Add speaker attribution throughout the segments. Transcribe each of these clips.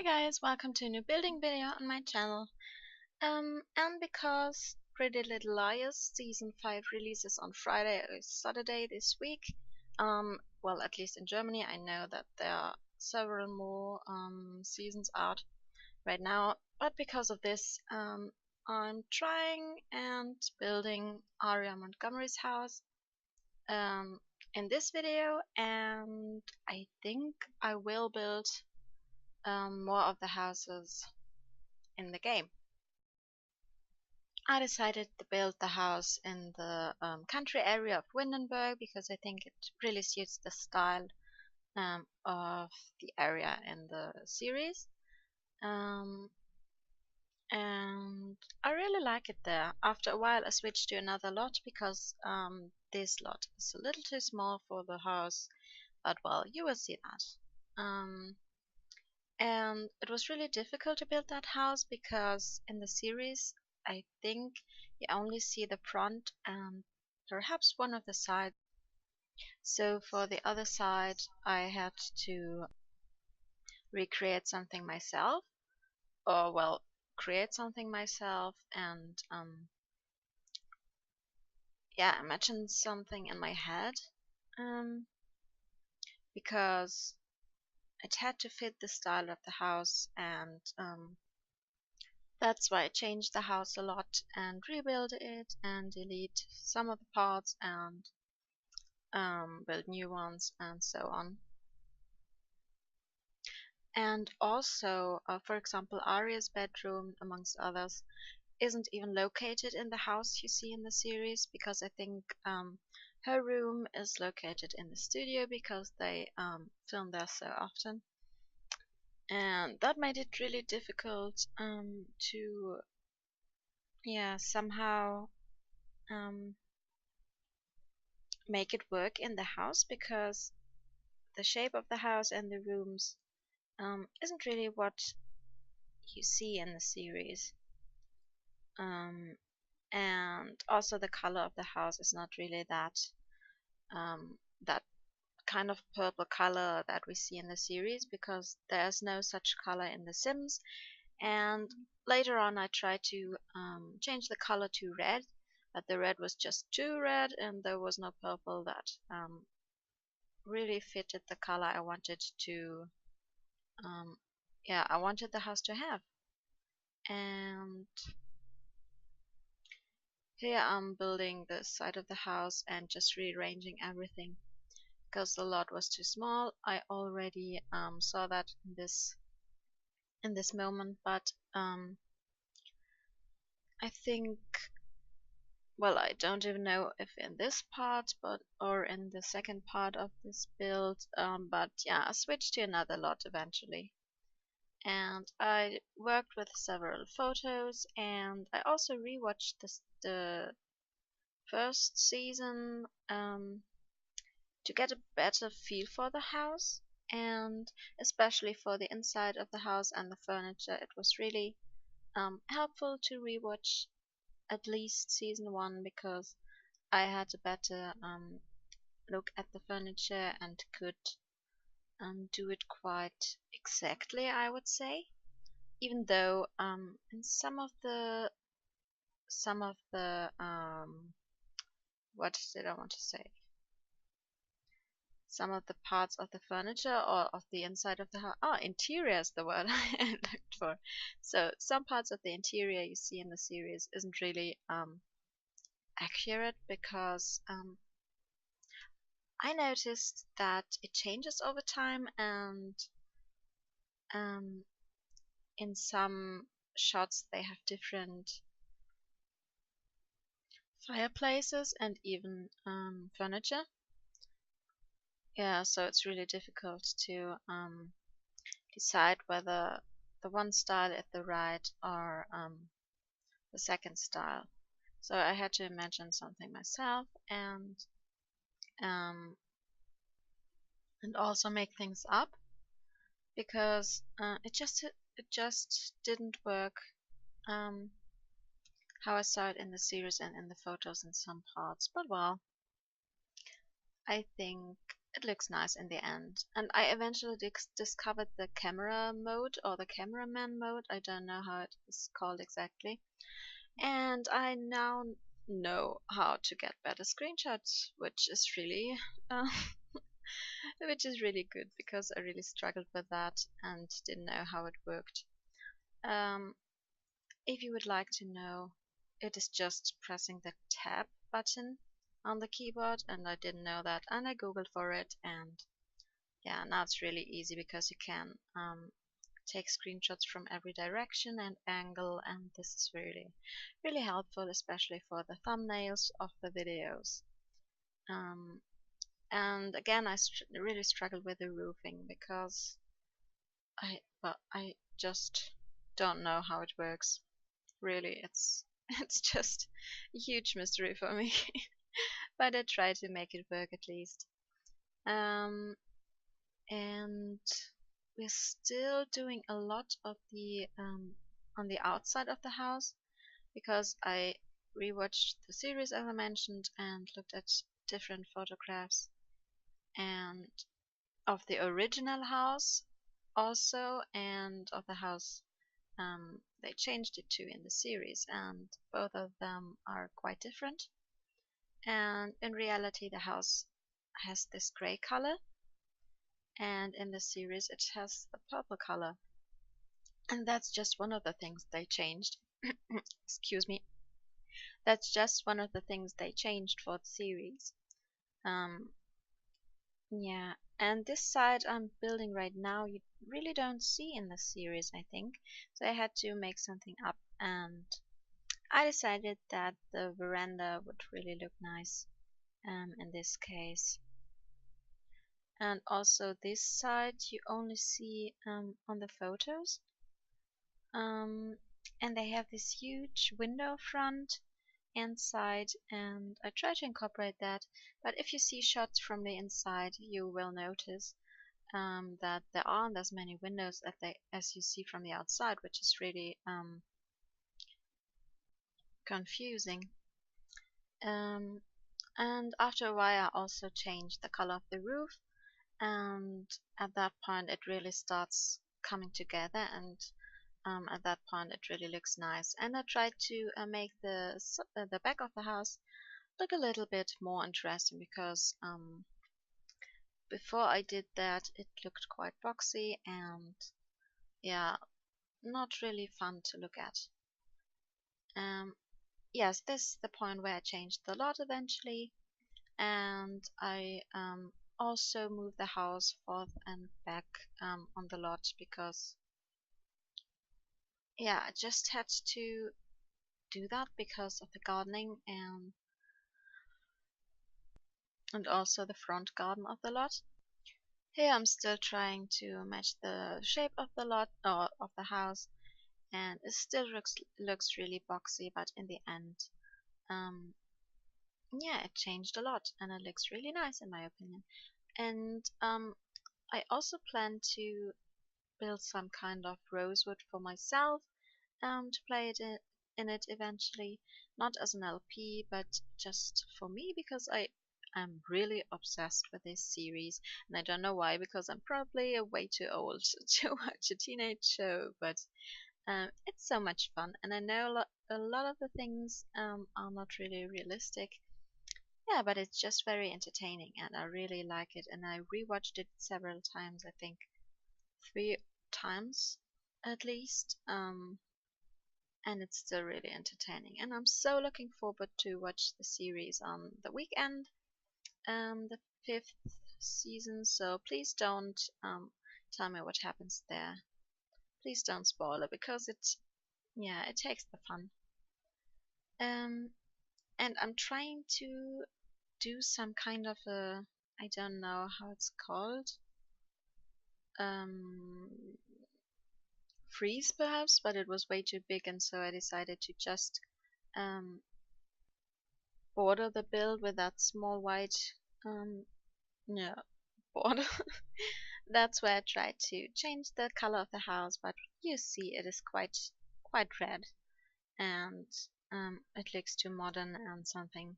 Speaker 1: Hi guys, welcome to a new building video on my channel. And because Pretty Little Liars Season 5 releases on Friday or Saturday this week, well, at least in Germany, I know that there are several more seasons out right now, but because of this, I'm trying and building Aria Montgomery's house in this video, and I think I will build more of the houses in the game. I decided to build the house in the country area of Windenburg because I think it really suits the style of the area in the series. And I really like it there. After a while I switched to another lot because this lot is a little too small for the house, but well, you will see that. And it was really difficult to build that house because in the series I think you only see the front and perhaps one of the sides. So for the other side I had to recreate something myself, or well, create something myself and yeah, imagine something in my head, because it had to fit the style of the house, and that's why I changed the house a lot and rebuild it and delete some of the parts and build new ones and so on. And also, for example, Aria's bedroom, amongst others, isn't even located in the house you see in the series, because I think her room is located in the studio because they film there so often. And that made it really difficult to somehow make it work in the house, because the shape of the house and the rooms isn't really what you see in the series. And also the color of the house is not really that that kind of purple color that we see in the series, because there's no such color in The Sims. And later on I tried to change the color to red, but the red was just too red and there was no purple that really fitted the color I wanted to I wanted the house to have. And here I'm building the side of the house and just rearranging everything because the lot was too small. I already saw that in this moment, but I think, well, I don't even know if in this part or in the second part of this build, but yeah, I switched to another lot eventually. And I worked with several photos, and I also rewatched the first season to get a better feel for the house, and especially for the inside of the house and the furniture. It was really helpful to rewatch at least season 1, because I had a better look at the furniture and could do it quite exactly, I would say. Even though in some of the what did I want to say? Some of the parts of the furniture or of the inside of the house. Oh, interior is the word I looked for. So some parts of the interior you see in the series isn't really accurate, because I noticed that it changes over time, and in some shots they have different fireplaces and even furniture. Yeah, so it's really difficult to decide whether the one style is the right or the second style. So I had to imagine something myself, and also make things up, because it just didn't work how I saw it in the series and in the photos in some parts. But well, I think it looks nice in the end. And I eventually discovered the camera mode or the cameraman mode. I don't know how it is called exactly. And I now know how to get better screenshots, uh, which is really good because I really struggled with that and didn't know how it worked. Um, if you would like to know, it is just pressing the tab button on the keyboard, and I didn't know that, and I googled for it, and yeah, now it's really easy because you can take screenshots from every direction and angle, and this is really helpful, especially for the thumbnails of the videos. Um, and again, I really struggled with the roofing because I just don't know how it works. Really, it's it's just a huge mystery for me. But I try to make it work at least. Um, and we're still doing a lot of the on the outside of the house because I rewatched the series as I mentioned and looked at different photographs and of the original house also and of the house they changed it to in the series, and both of them are quite different. And in reality, the house has this gray color, and in the series, it has the purple color. And that's just one of the things they changed. Excuse me. That's just one of the things they changed for the series. Um, yeah, and this side I'm building right now, you really don't see in the series, I think. So I had to make something up, and I decided that the veranda would really look nice in this case. And also this side you only see on the photos. Um, and they have this huge window front and side, and I try to incorporate that. But if you see shots from the inside, you will notice that there aren't as many windows as you see from the outside, which is really confusing. Um, and after a while, I also changed the color of the roof, and at that point, it really starts coming together, and at that point, it really looks nice. And I tried to make the back of the house look a little bit more interesting because before I did that, it looked quite boxy and yeah, not really fun to look at. Um, yes, this is the point where I changed the lot eventually, and I also moved the house forth and back on the lot because yeah, I just had to do that because of the gardening and also the front garden of the lot. Here I'm still trying to match the shape of the lot or of the house, and it still looks really boxy, but in the end, um, yeah, it changed a lot, and it looks really nice in my opinion. And I also plan to build some kind of rosewood for myself to play in it eventually, not as an LP, but just for me because I'm really obsessed with this series, and I don't know why because I'm probably way too old to watch a teenage show, but it's so much fun, and I know a lot of the things are not really realistic. Yeah, but it's just very entertaining, and I really like it, and I rewatched it several times, I think 3 times at least. And it's still really entertaining. And I'm so looking forward to watch the series on the weekend, the 5th season. So please don't tell me what happens there. Please don't spoil it because yeah, it takes the fun. Um, and I'm trying to do some kind of a, I don't know how it's called, um, freeze perhaps, but it was way too big, and so I decided to just um, border the build with that small white um, yeah, border. That's where I tried to change the color of the house, but you see it is quite red, and it looks too modern and something.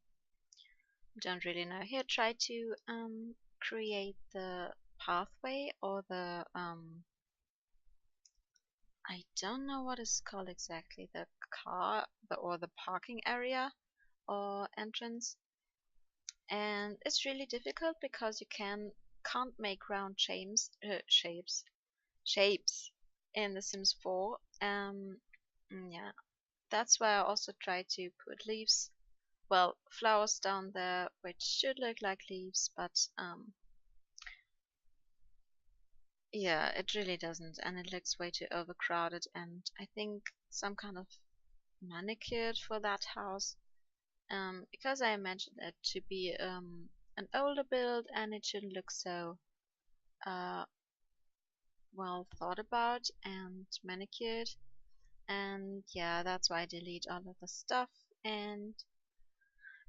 Speaker 1: Don't really know. Here, try to create the pathway or the I don't know what it's called exactly, the or the parking area or entrance. And it's really difficult because you can't make round shapes in The Sims 4. Yeah, that's why I also try to put leaves, well, flowers down there, which should look like leaves, but yeah, it really doesn't, and it looks way too overcrowded. And I think some kind of manicured for that house, because I imagined it to be an older build, and it shouldn't look so uh, well thought about and manicured. And yeah, that's why I delete all of the stuff, and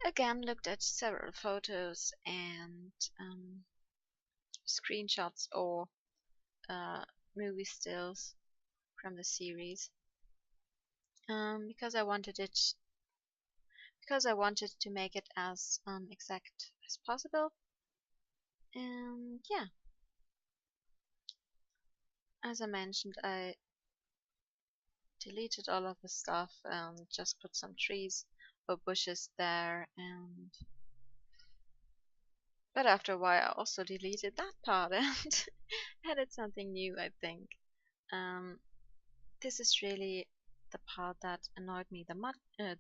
Speaker 1: again looked at several photos and screenshots or uh, movie stills from the series, because I wanted to make it as exact as possible. And yeah, as I mentioned, I deleted all of the stuff and just put some trees or bushes there. And but after a while, I also deleted that part and added something new, I think. Um, this is really the part that annoyed me the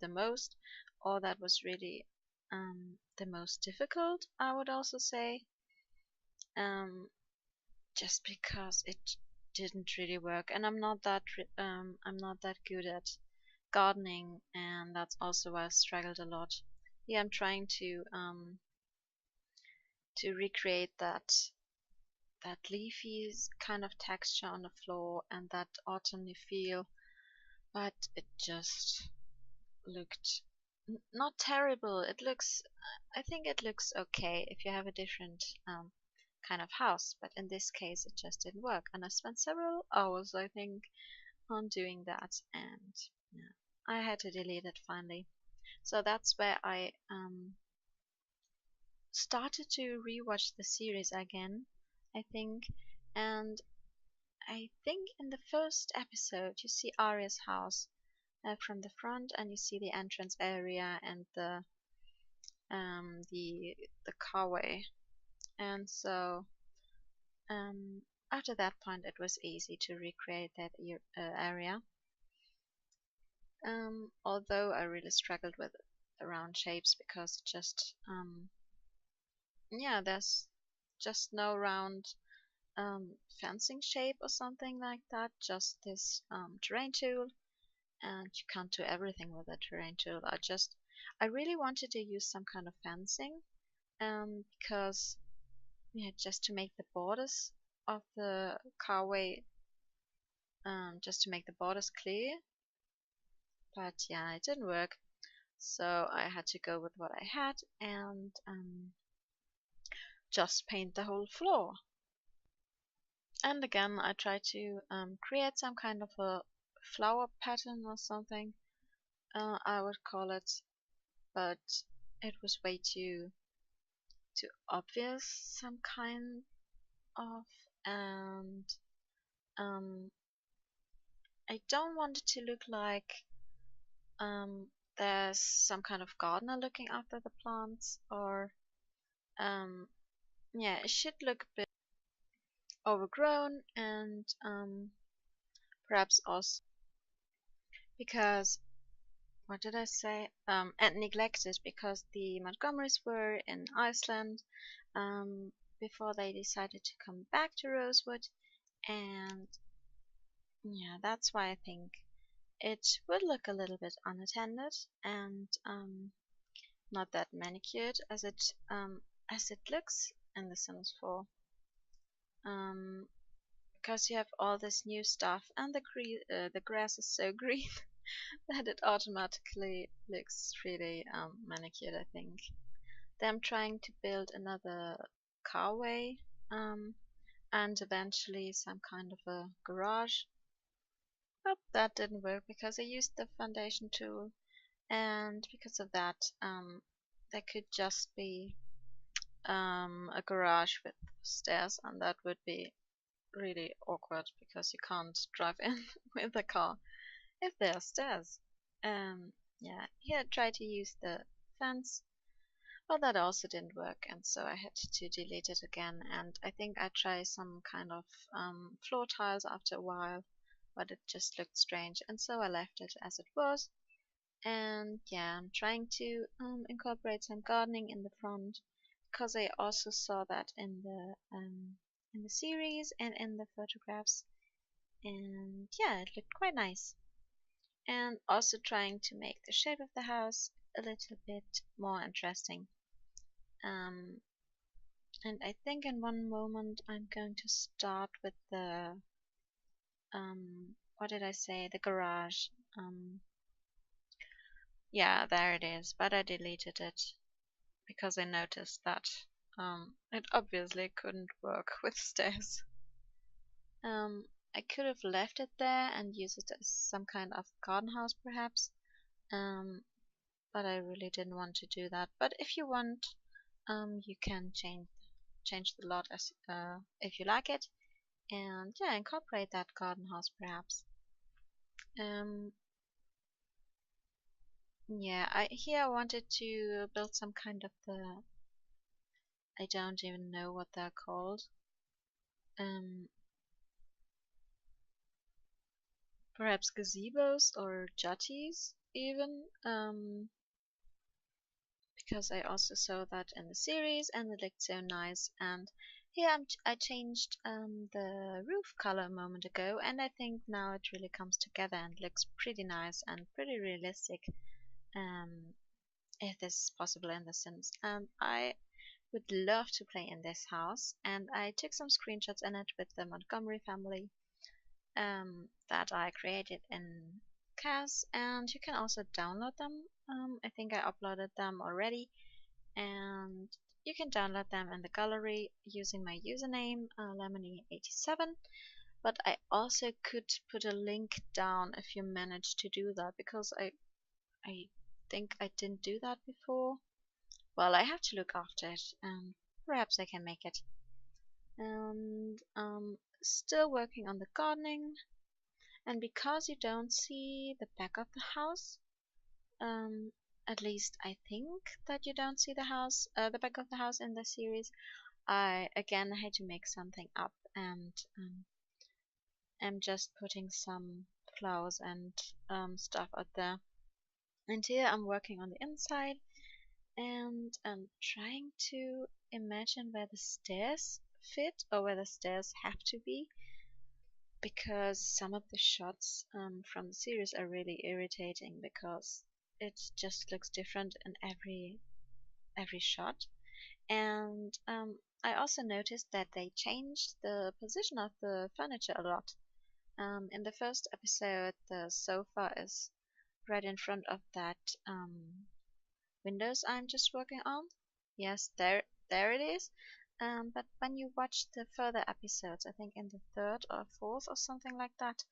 Speaker 1: most, or that was really the most difficult, I would also say. Um, just because it didn't really work, and I'm not that good at gardening, and that's also why I struggled a lot. Yeah, I'm trying to recreate that leafy kind of texture on the floor and that autumny feel, but it just looked not terrible. I think it looks okay if you have a different kind of house, but in this case it just didn't work, and I spent several hours, I think, on doing that. And yeah, I had to delete it finally. So that's where I started to rewatch the series again, I think. And I think in the first episode you see Aria's house from the front, and you see the entrance area and the carway. And so after that point, it was easy to recreate that area. Although I really struggled with the round shapes because just yeah, there's just no round fencing shape or something like that. Just this terrain tool, and you can't do everything with a terrain tool. I really wanted to use some kind of fencing, because yeah, just to make the borders of the carway, just to make the borders clear. But yeah, it didn't work, so I had to go with what I had and just paint the whole floor. And again, I tried to create some kind of a flower pattern or something, I would call it, but it was way too obvious, some kind of, and um, I don't want it to look like um, there's some kind of gardener looking after the plants, or um, yeah, it should look a bit overgrown, and perhaps also because, what did I say? And neglected, because the Montgomerys were in Iceland before they decided to come back to Rosewood. And yeah, that's why I think it would look a little bit unattended and not that manicured as it looks in The Sims 4. Um, because you have all this new stuff, and the grass is so green that it automatically looks really manicured, I think. Then I'm trying to build another carway, and eventually some kind of a garage, but that didn't work because I used the foundation tool, and because of that, there could just be a garage with stairs, and that would be really awkward because you can't drive in with a car if there are stairs. Yeah, here I tried to use the fence, but that also didn't work, and so I had to delete it again. And I think I tried some kind of floor tiles after a while, but it just looked strange, and so I left it as it was. And yeah, I'm trying to incorporate some gardening in the front because I also saw that in the series and in the photographs, and yeah, it looked quite nice. And also trying to make the shape of the house a little bit more interesting. Um, and I think in one moment I'm going to start with the what did I say? The garage. Yeah, there it is, but I deleted it because I noticed that it obviously couldn't work with stairs. Um, I could have left it there and used it as some kind of garden house perhaps, um, but I really didn't want to do that. But if you want, you can change the lot as if you like it, and yeah, incorporate that garden house perhaps. Um, yeah, I wanted to build some kind of the, I don't even know what they're called. Um, Perhaps gazebos or jutties even, because I also saw that in the series and it looked so nice. And here I changed the roof color a moment ago, and I think now it really comes together and looks pretty nice and pretty realistic, um, if this is possible in The Sims. And I would love to play in this house, and I took some screenshots in it with the Montgomery family that I created in CAS, and you can also download them. I think I uploaded them already, and you can download them in the gallery using my username lemony87. But I also could put a link down if you manage to do that, because I think I didn't do that before. Well, I have to look after it, and perhaps I can make it. And still working on the gardening. And because you don't see the back of the house, um, at least I think that you don't see the back of the house in the series, I again had to make something up, and I'm just putting some flowers and stuff out there. And here I'm working on the inside, and I'm trying to imagine where the stairs fit or where the stairs have to be, because some of the shots from the series are really irritating because it just looks different in every shot. And I also noticed that they changed the position of the furniture a lot. In the first episode, the sofa is right in front of that windows I'm just working on. Yes, there it is. But when you watch the further episodes, I think in the third or fourth or something like that,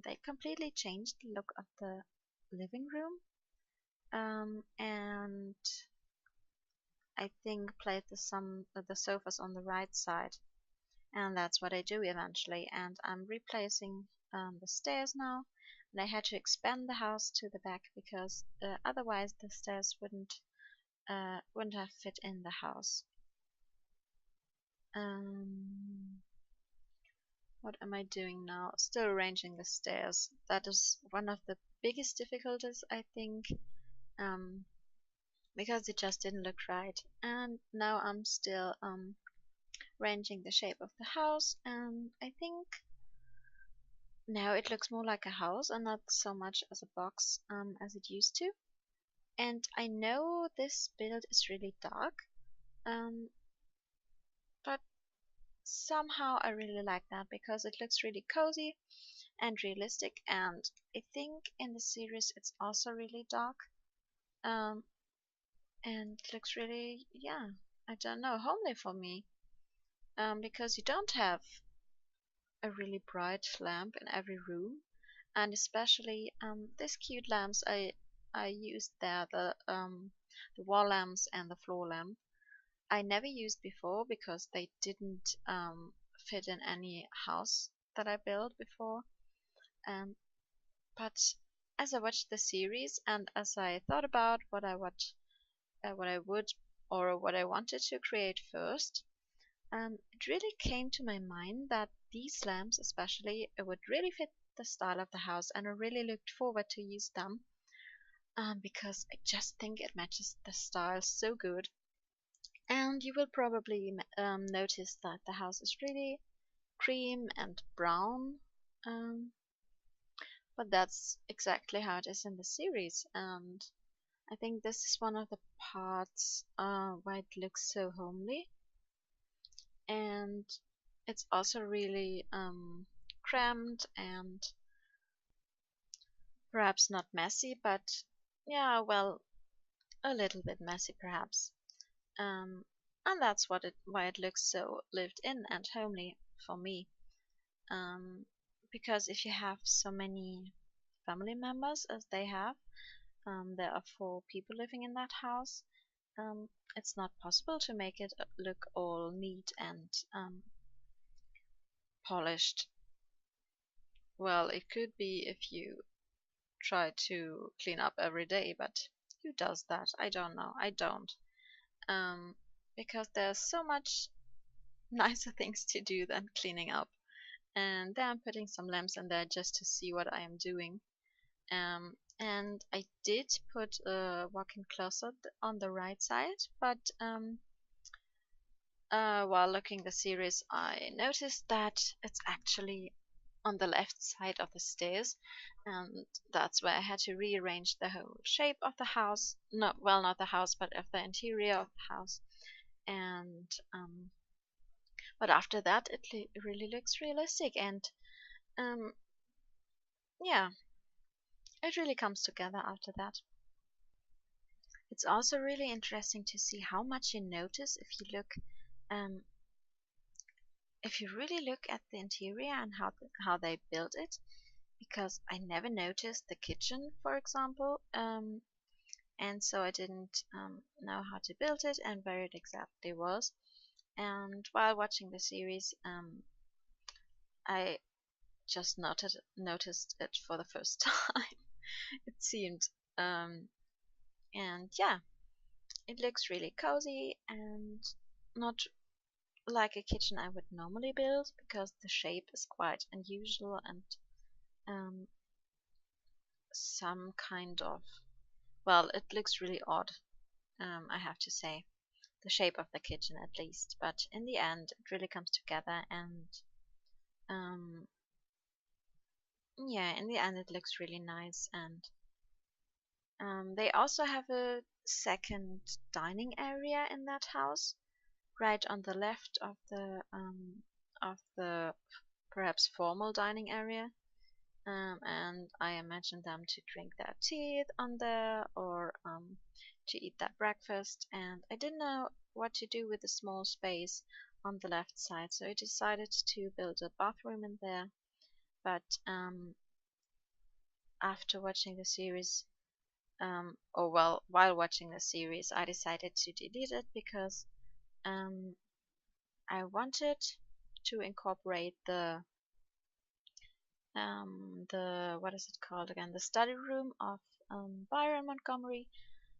Speaker 1: they completely changed the look of the living room, and I think played the sofas on the right side, and that's what I do eventually. And I'm replacing the stairs now, and I had to expand the house to the back because otherwise the stairs wouldn't have fit in the house. What am I doing now? Still arranging the stairs. That is one of the biggest difficulties, I think, because it just didn't look right. And now I'm still arranging the shape of the house, and I think now it looks more like a house and not so much as a box as it used to. And I know this build is really dark, um, but somehow I really like that because it looks really cozy and realistic, and I think in the series it's also really dark, um, and it looks really, yeah, I don't know, homely for me, because you don't have a really bright lamp in every room, and especially these cute lamps I used there, the wall lamps and the floor lamp. I never used before because they didn't fit in any house that I built before. Um, but as I watched the series and as I thought about what I would or what I wanted to create first, it really came to my mind that these lamps, especially, would really fit the style of the house, and I really looked forward to use them because I just think it matches the style so good. And you will probably notice that the house is really cream and brown, um, but that's exactly how it is in the series. And I think this is one of the parts why it looks so homely, and it's also really cramped and perhaps not messy, but yeah, well, a little bit messy perhaps. Um, and that's why it looks so lived in and homely for me. Um, because if you have so many family members as they have, there are 4 people living in that house. Um, it's not possible to make it look all neat and polished. Well, it could be if you try to clean up every day, but who does that? I don't know. I don't. Um, because there's so much nicer things to do than cleaning up. And then I'm putting some lamps in there just to see what I am doing. And I did put a walk-in closet on the right side, but while looking the series, I noticed that it's actually on the left side of the stairs, and that's where I had to rearrange the whole shape of the house. No, well, not the house, but of the interior of the house. And but after that, it really looks realistic, and um, yeah, it really comes together after that. It's also really interesting to see how much you notice um, if you really look at the interior and how they built it, because I never noticed the kitchen, for example, and so I didn't know how to build it and where it exactly was. And while watching the series, I just noticed it for the first time. It seemed, um, and yeah, it looks really cozy and not like a kitchen I would normally build because the shape is quite unusual and um, some kind of, well, it looks really odd, I have to say, the shape of the kitchen at least. But in the end, it really comes together, and um, yeah, in the end, it looks really nice. And they also have a second dining area in that house, right on the left of the perhaps formal dining area. And I imagine them to drink their tea on there or to eat their breakfast. And I didn't know what to do with the small space on the left side, so I decided to build a bathroom in there. But after watching the series, or well, while watching the series, I decided to delete it because um, I wanted to incorporate the what is it called again? The study room of Byron Montgomery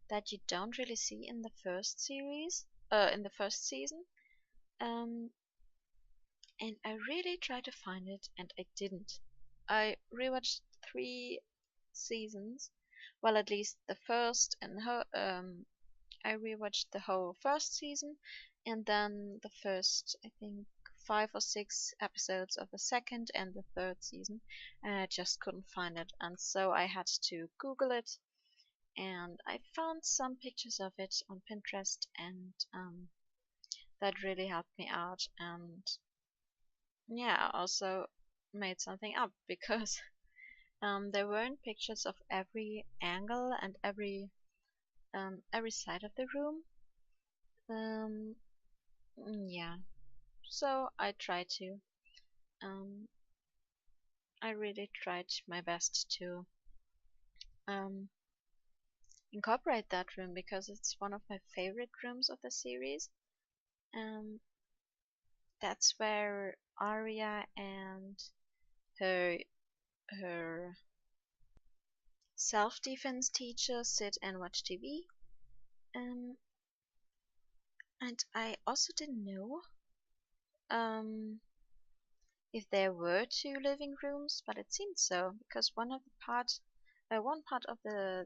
Speaker 1: that you don't really see in the first series, in the first season. Um, and I really tried to find it, and I didn't. I rewatched 3 seasons, well, at least the first, and I rewatched the whole first season, and then the first, I think, 5 or 6 episodes of the second and the third season, and I just couldn't find it, and so I had to Google it, and I found some pictures of it on Pinterest, and that really helped me out, and yeah, also made something up because there weren't pictures of every angle and every side of the room. Um, yeah, so um, I really tried my best to um, incorporate that room because it's one of my favorite rooms of the series. Um, that's where Aria and her her self-defense teacher sit and watch TV. Um, and I also didn't know um, if there were two living rooms, but it seemed so because one part of the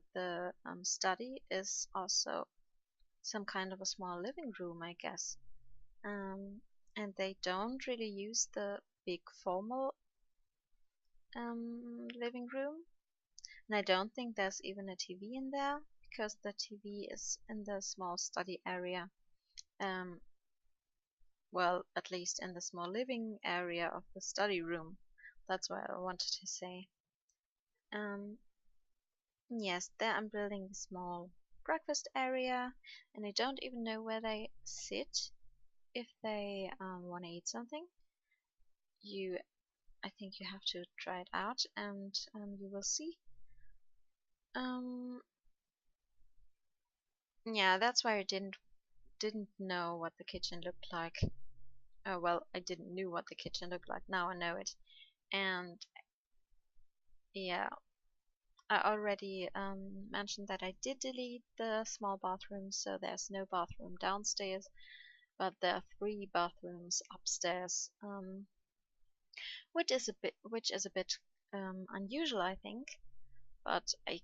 Speaker 1: study is also some kind of a small living room, I guess. Um, and they don't really use the big formal living room. And I don't think there's even a TV in there because the TV is in the small study area. Um, well, at least in the small living area of the study room. That's what I wanted to say. Um, yes, there I'm building a small breakfast area, and I don't even know where they sit if they want to eat something. You, I think you have to try it out, and you will see. Um, yeah, that's why I didn't know what the kitchen looked like. Oh well, I didn't know what the kitchen looked like. Now I know it, and yeah, I already mentioned that I did delete the small bathroom, so there's no bathroom downstairs, but there are three bathrooms upstairs, which is a bit unusual, I think. But I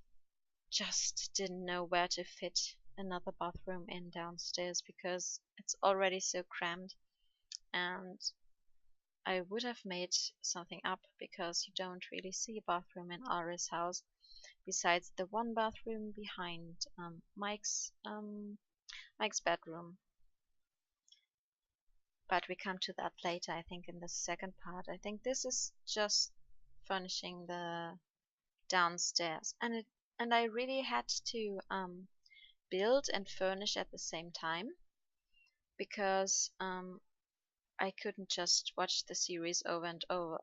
Speaker 1: just didn't know where to fit another bathroom in downstairs because it's already so crammed, and I would have made something up because you don't really see a bathroom in Ari's house besides the one bathroom behind Mike's bedroom. But we come to that later, I think, in the second part. I think this is just furnishing the downstairs, and I really had to build and furnish at the same time because I couldn't just watch the series over and over.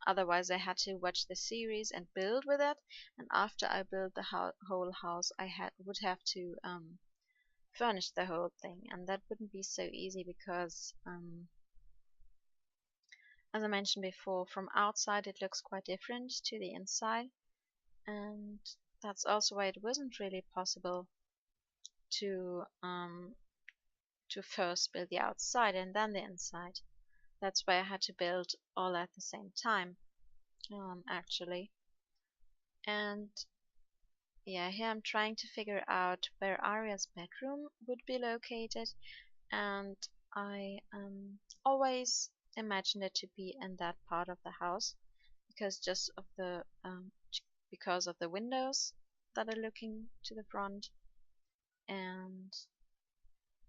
Speaker 1: Otherwise, I had to watch the series and build with it. And after I built the whole house, would have to furnish the whole thing, and that wouldn't be so easy because, as I mentioned before, from outside it looks quite different to the inside, and that's also why it wasn't really possible to first build the outside and then the inside. That's why I had to build all at the same time, actually. And yeah, here I'm trying to figure out where Aria's bedroom would be located, and I always imagined it to be in that part of the house because of the windows that are looking to the front. And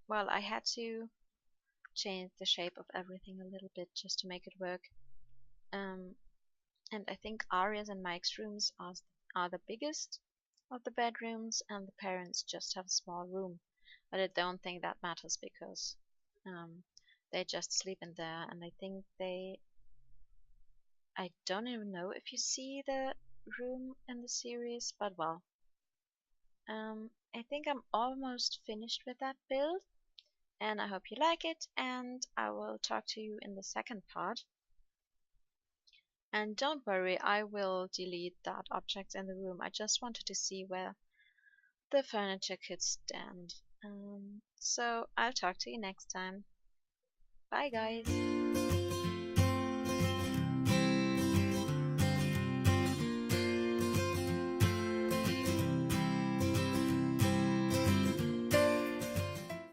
Speaker 1: well, I had to change the shape of everything a little bit just to make it work. Um, and I think Aria's and Mike's rooms are the biggest of the bedrooms, and the parents just have a small room. But I don't think that matters because they just sleep in there, and I don't even know if you see the room in the series, but well, I think I'm almost finished with that build, and I hope you like it, and I will talk to you in the second part. And don't worry, I will delete that object in the room. I just wanted to see where the furniture could stand. So I'll talk to you next time. Bye guys!